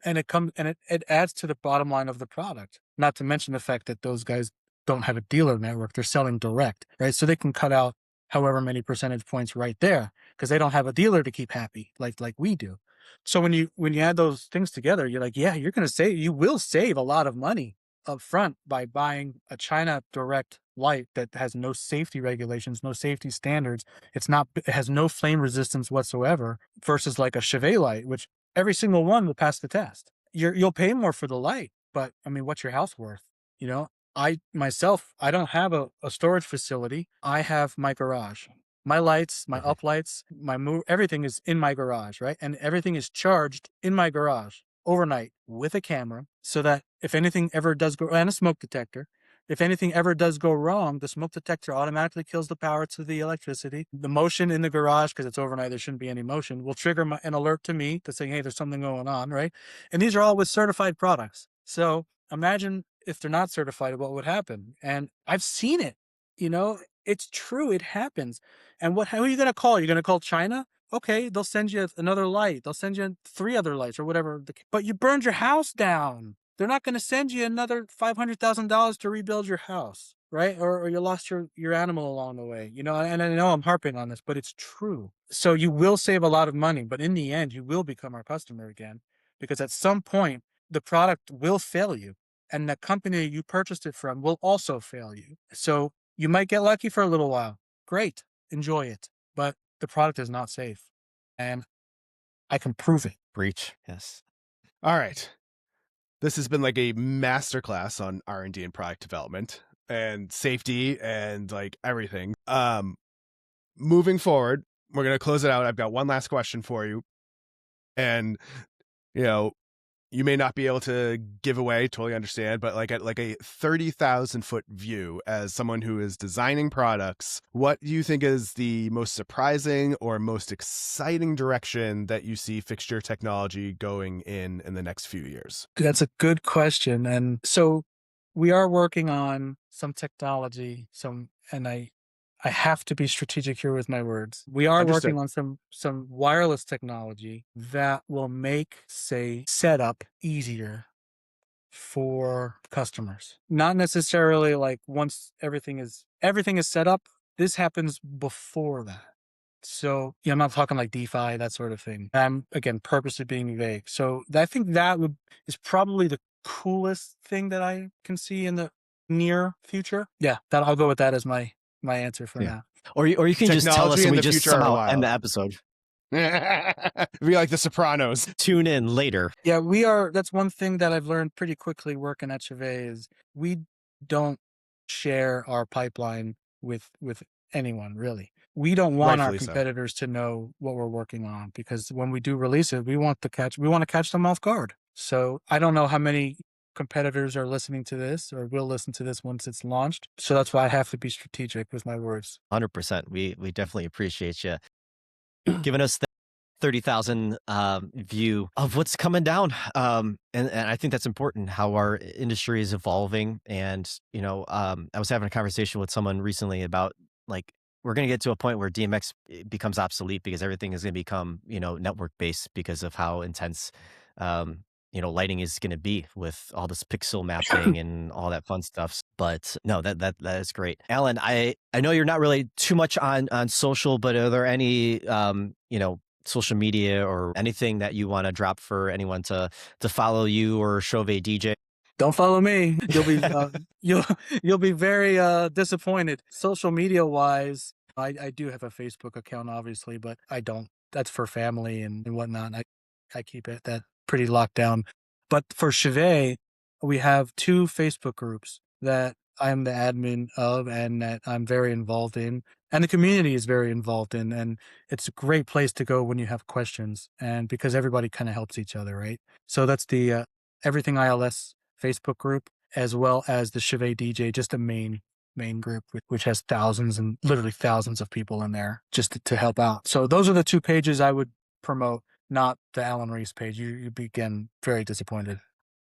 S3: And it adds to the bottom line of the product. Not to mention the fact that those guys don't have a dealer network, they're selling direct, right? So they can cut out however many percentage points right there because they don't have a dealer to keep happy like we do. So when you add those things together, you're like, you will save a lot of money up front by buying a China direct light that has no safety regulations, no safety standards. It has no flame resistance whatsoever versus like a Chauvet light, which every single one will pass the test. You'll pay more for the light, but I mean, what's your house worth? I don't have a storage facility. I have my garage. My lights, my up lights, everything is in my garage, right? And everything is charged in my garage. overnight with a camera so that if anything ever does go, and a smoke detector, if anything ever does go wrong, the smoke detector automatically kills the power to the electricity. The motion in the garage, because it's overnight, there shouldn't be any motion, will trigger an alert to me to say, hey, there's something going on, right? And these are all with certified products. So imagine if they're not certified, what would happen? And I've seen it, it's true. It happens. And how are you going to call? You're going to call China? Okay, they'll send you another light. They'll send you 3 other lights or whatever. But you burned your house down. They're not going to send you another $500,000 to rebuild your house, right? Or you lost your animal along the way, and I know I'm harping on this, but it's true. So you will save a lot of money, but in the end, you will become our customer again, because at some point, the product will fail you, and the company you purchased it from will also fail you. So you might get lucky for a little while. Great. Enjoy it. But the product is not safe. And I can prove it.
S1: Breach. Yes.
S2: All right. This has been like a masterclass on R&D and product development and safety and like everything. Moving forward, we're going to close it out. I've got one last question for you. And, you may not be able to give away, totally understand, but like at like a 30,000 foot view as someone who is designing products, what do you think is the most surprising or most exciting direction that you see fixture technology going in the next few years?
S3: That's a good question. And so we are working on some technology, and I have to be strategic here with my words. We are
S2: Understood.
S3: working on some wireless technology that will make, say, setup easier for customers. Not necessarily like once everything is set up. This happens before that. So I'm not talking like DeFi, that sort of thing. I'm, again, purposely being vague. So I think that is probably the coolest thing that I can see in the near future. Yeah, I'll go with that as my answer for now.
S1: Or you can just tell us
S2: Technology
S1: and
S2: in
S1: we
S2: the
S1: just
S2: future are
S1: somehow
S2: wild.
S1: end the episode.
S2: Be like The Sopranos.
S1: Tune in later.
S3: Yeah, that's one thing that I've learned pretty quickly working at Chauvet is we don't share our pipeline with anyone, really. We don't want
S2: Rightfully
S3: our
S2: so.
S3: competitors to know what we're working on, because when we do release it, we want to catch them off guard. So I don't know how many competitors are listening to this or will listen to this once it's launched. So that's why I have to be strategic with my words.
S1: 100%. We definitely appreciate you giving us the 30,000 view of what's coming down. And I think that's important, how our industry is evolving. And, I was having a conversation with someone recently about like, we're going to get to a point where DMX becomes obsolete because everything is going to become, network based because of how intense, lighting is going to be with all this pixel mapping and all that fun stuff. But no, that is great. Allan, I know you're not really too much on social, but are there any, social media or anything that you want to drop for anyone to follow you or Chauvet DJ?
S3: Don't follow me. You'll be you'll be very disappointed. Social media wise, I do have a Facebook account, obviously, but I don't. That's for family and whatnot. I keep that pretty locked down. But for Chauvet, we have 2 Facebook groups that I'm the admin of and that I'm very involved in, and the community is very involved in, and it's a great place to go when you have questions, and because everybody kind of helps each other, right? So that's the Everything ILS Facebook group, as well as the Chauvet DJ, just a main group, which has literally thousands of people in there just to help out. So those are the 2 pages I would promote, not the Allan Reiss page. You'd be, again, very disappointed.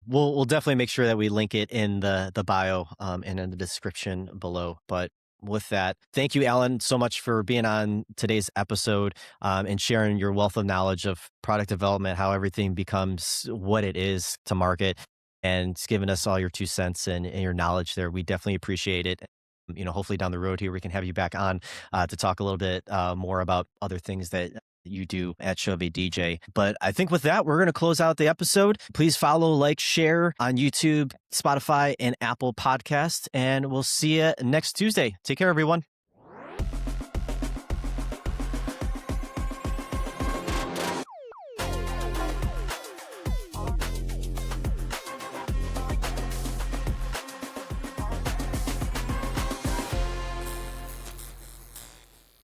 S1: We'll definitely make sure that we link it in the bio and in the description below. But with that, thank you, Allan, so much for being on today's episode and sharing your wealth of knowledge of product development, how everything becomes what it is to market, and giving us all your 2 cents and your knowledge there. We definitely appreciate it. Hopefully down the road here, we can have you back on to talk a little bit more about other things that you do at Chauvet DJ. But I think with that, we're going to close out the episode. Please follow, like, share on YouTube, Spotify, and Apple Podcasts. And we'll see you next Tuesday. Take care, everyone.